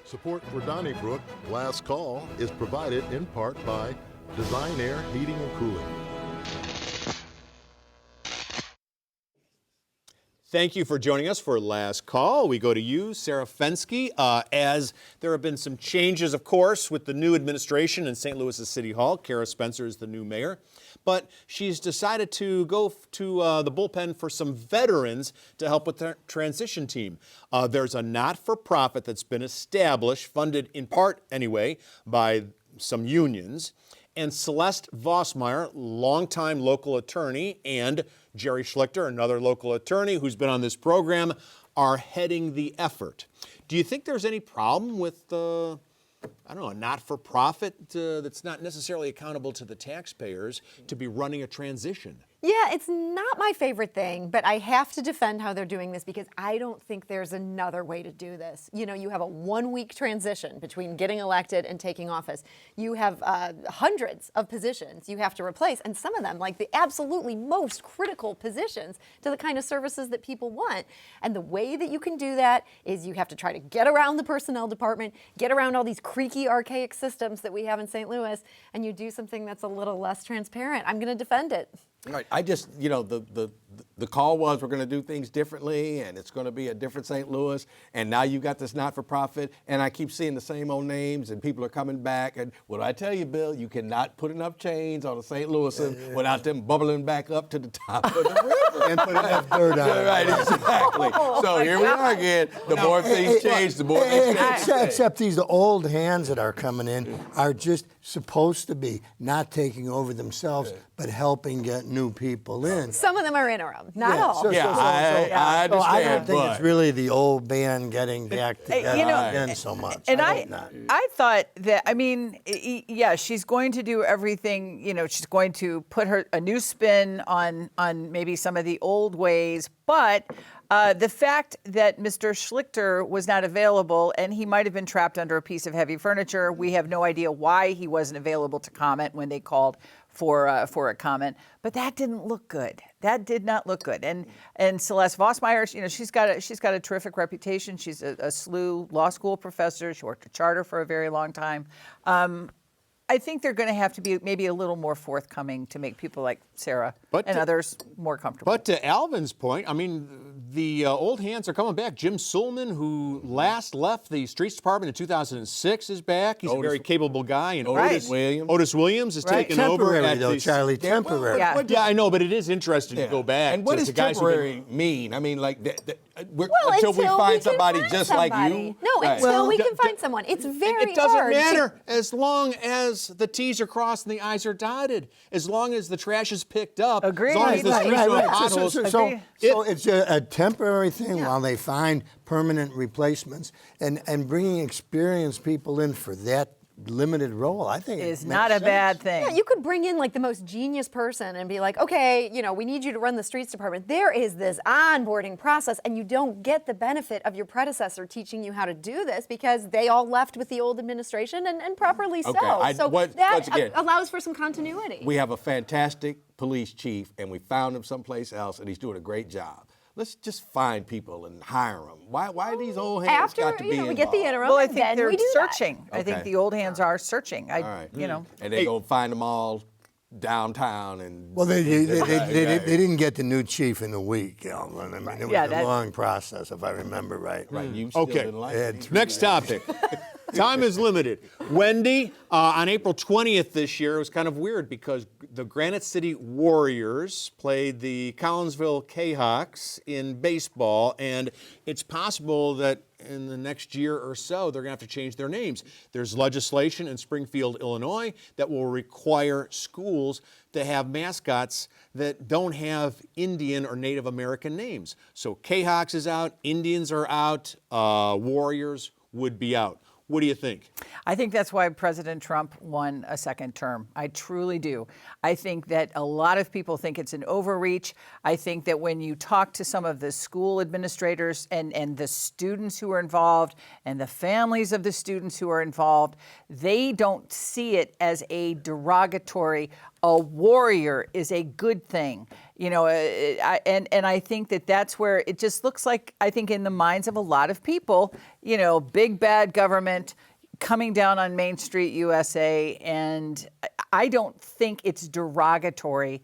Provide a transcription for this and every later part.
Support for Donnybrook Last Call is provided in part by Design Air Heating and Cooling. Thank you for joining us for Last Call. We go to you, Sarah Fenske. As there have been some changes, of course, with the new administration in St. Louis's City Hall. Cara Spencer is the new mayor. But she's decided to go to the bullpen for some veterans to help with the transition team. There's a not-for-profit that's been established, funded in part anyway, by some unions. And Celeste Vossmeyer, longtime local attorney, and Jerry Schlichter, another local attorney who's been on this program, are heading the effort. Do you think there's any problem with a not-for-profit that's not necessarily accountable to the taxpayers to be running a transition? Yeah, it's not my favorite thing, but I have to defend how they're doing this because I don't think there's another way to do this. You know, you have a 1-week transition between getting elected and taking office. You have hundreds of positions you have to replace, and some of them, like the absolutely most critical positions to the kind of services that people want. And the way that you can do that is you have to try to get around the personnel department, get around all these creaky, archaic systems that we have in St. Louis, and you do something that's a little less transparent. I'm going to defend it. Right. I just, the call was we're going to do things differently and it's going to be a different St. Louis. And now you got this not-for-profit and I keep seeing the same old names and people are coming back. And what I tell you, Bill, you cannot put enough chains on a St. Louisan without them bubbling back up to the top of the river. And put enough dirt on it. Right, exactly. So here we are again. The more things change, the more they change. Except these old hands that are coming in are just supposed to be not taking over themselves, but helping get new people in. Some of them are interim, not all. I understand. So I don't think it's really the old band getting back together again so much. And I thought that, yeah, she's going to do everything, she's going to put a new spin on maybe some of the old ways, but the fact that Mr. Schlichter was not available and he might have been trapped under a piece of heavy furniture, we have no idea why he wasn't available to comment when they called for a comment, but that didn't look good. That did not look good. And Celeste Vossmeyer, she's got a terrific reputation. She's a SLU law school professor. She worked at Charter for a very long time. I think they're going to have to be maybe a little more forthcoming to make people like Sarah and others more comfortable. But to Alvin's point, the old hands are coming back. Jim Sulman, who last left the Streets Department in 2006, is back. He's a very capable guy. And Otis Williams is taking over. Temporary, Charlie, temporary. Yeah, I know, but it is interesting to go back. And what does temporary mean? Until we find somebody just like you? No, until we can find someone. It's very hard. It doesn't matter as long as the T's are crossed and the I's are dotted. As long as the trash is picked up. Agreed. As long as the streets are potholes. So it's a temporary thing while they find permanent replacements and bringing experienced people in for that limited role, I think is not a bad thing. Yeah, you could bring in like the most genius person and be like, okay, we need you to run the streets department. There is this onboarding process, and you don't get the benefit of your predecessor teaching you how to do this because they all left with the old administration, and properly so. That allows for some continuity. We have a fantastic police chief, and we found him someplace else, and he's doing a great job. Let's just find people and hire them. Why these old hands got to be involved? We get the interim, well, I and think then they're we do searching. That. I think the old hands are searching. All right. And they go find them all downtown and. Well, they didn't get the new chief in a week. It was a long process, if I remember right. Right. You still didn't like it. Next topic. Time is limited. Wendy, on April 20th this year, it was kind of weird because the Granite City Warriors played the Collinsville Jayhawks in baseball, and it's possible that in the next year or so, they're going to have to change their names. There's legislation in Springfield, Illinois, that will require schools to have mascots that don't have Indian or Native American names. So Jayhawks is out, Indians are out, Warriors would be out. What do you think? I think that's why President Trump won a second term. I truly do. I think that a lot of people think it's an overreach. I think that when you talk to some of the school administrators and the students who are involved and the families of the students who are involved, they don't see it as a derogatory, a warrior is a good thing. You know, and I think that's where it just looks like, I think in the minds of a lot of people, you know, big bad government coming down on Main Street, USA, and I don't think it's derogatory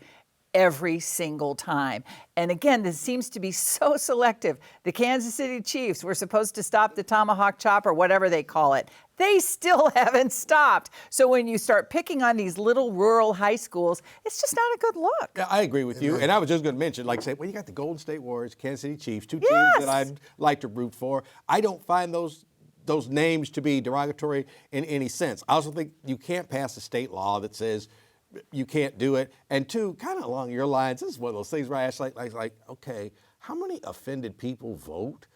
every single time. And again, this seems to be so selective. The Kansas City Chiefs were supposed to stop the tomahawk chop or whatever they call it. They still haven't stopped. So when you start picking on these little rural high schools, it's just not a good look. Yeah, I agree with you. And I was just going to mention, like, say, well, you got the Golden State Warriors, Kansas City Chiefs, two teams that I'd like to root for. I don't find those names to be derogatory in any sense. I also think you can't pass a state law that says you can't do it. And two, kind of along your lines, this is one of those things where I ask, like, okay, how many offended people vote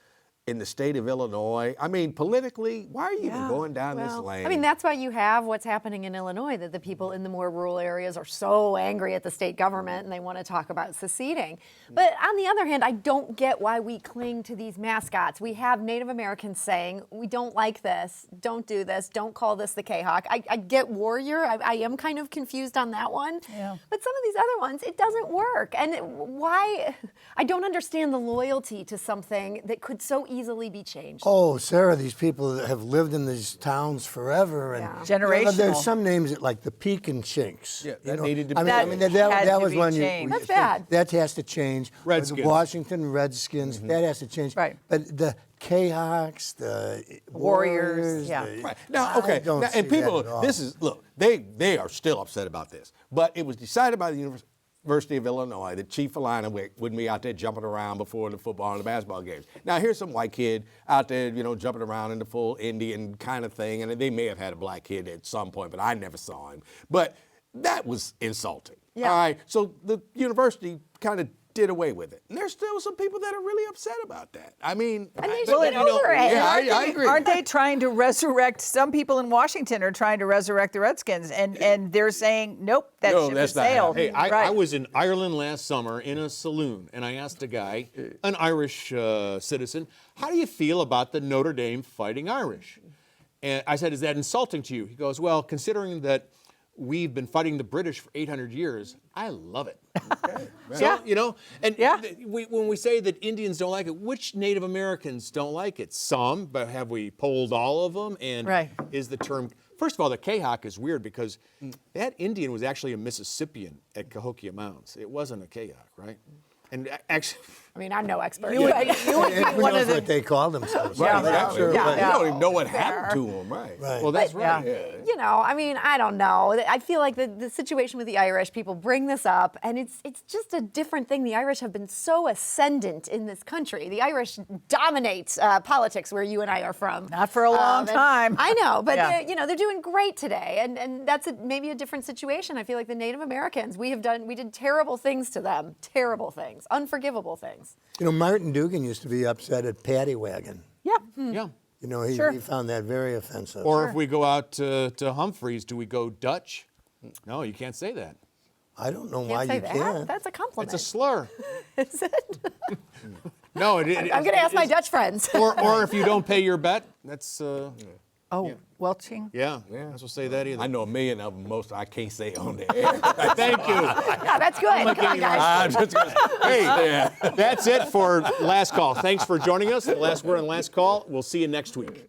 in the state of Illinois? I mean, politically, why are you even going down this lane? I mean, that's why you have what's happening in Illinois, that the people in the more rural areas are so angry at the state government and they want to talk about seceding. But on the other hand, I don't get why we cling to these mascots. We have Native Americans saying, we don't like this, don't do this, don't call this the K-Hawk. I get warrior. I am kind of confused on that one. Yeah. But some of these other ones, it doesn't work. And why? I don't understand the loyalty to something that could so easily be changed. Oh, Sarah, these people that have lived in these towns forever. And Generational. There's some names that, like the Pekin Chinks. Yeah, that needed to be I mean, had that to was be one changed. That's bad. That has to change. Redskins. The Washington Redskins, that has to change. Right. But the K-Hawks, the Warriors, yeah. the- Right. Now, I okay, don't now, see and people, that at all. this is, look, they are still upset about this, but it was decided by the University of Illinois that Chief Alina wouldn't be out there jumping around before the football and the basketball games. Now, here's some white kid out there, you know, jumping around in the full Indian kind of thing, and they may have had a black kid at some point, but I never saw him. But that was insulting. Yeah. All right, so the university kind of did away with it. And there's still some people that are really upset about that. I mean, And they should get over it. Yeah, I agree. Aren't they trying to resurrect? Some people in Washington are trying to resurrect the Redskins, and they're saying, nope, that No, ship that's has not sailed. Hey, I Right. was in Ireland last summer in a saloon, and I asked a guy, an Irish citizen, how do you feel about the Notre Dame Fighting Irish? And I said, is that insulting to you? He goes, well, considering that we've been fighting the British for 800 years, I love it. So, you know, and when we say that Indians don't like it, which Native Americans don't like it? Some, but have we polled all of them? And Right. is the term, first of all, the K-Hawk is weird because that Indian was actually a Mississippian at Cahokia Mounds. It wasn't a K-Hawk, right? And actually, I mean, I'm no expert. You would And be who one knows of the. what they call themselves. Right, Yeah. exactly. Yeah. You don't even know what happened to them, right? Right. well, that's right. You know, I mean, I don't know. I feel like the situation with the Irish, people bring this up, and it's just a different thing. The Irish have been so ascendant in this country. The Irish dominate politics where you and I are from. Not for a long and time. I know, but Yeah. they're doing great today, and that's maybe a different situation. I feel like the Native Americans, we did terrible things to them, terrible things, unforgivable things. You know, Martin Dugan used to be upset at Paddy Wagon. Yeah. Yeah. You know, he Sure. found that very offensive. Or if we go out to Humphreys, do we go Dutch? No, you can't say that. I don't know why Can't say you that. can't. That's a compliment. It's a slur. Is it? No, I'm going to ask my Dutch friends. Or if you don't pay your bet, that's Oh, welching. yeah. That's what say that either. I know a million of them. Most I can't say on the Thank you. Yeah, that's good. Come on, guys. Hey, that's it for Last Call. Thanks for joining us. Last word on Last Call. We'll see you next week.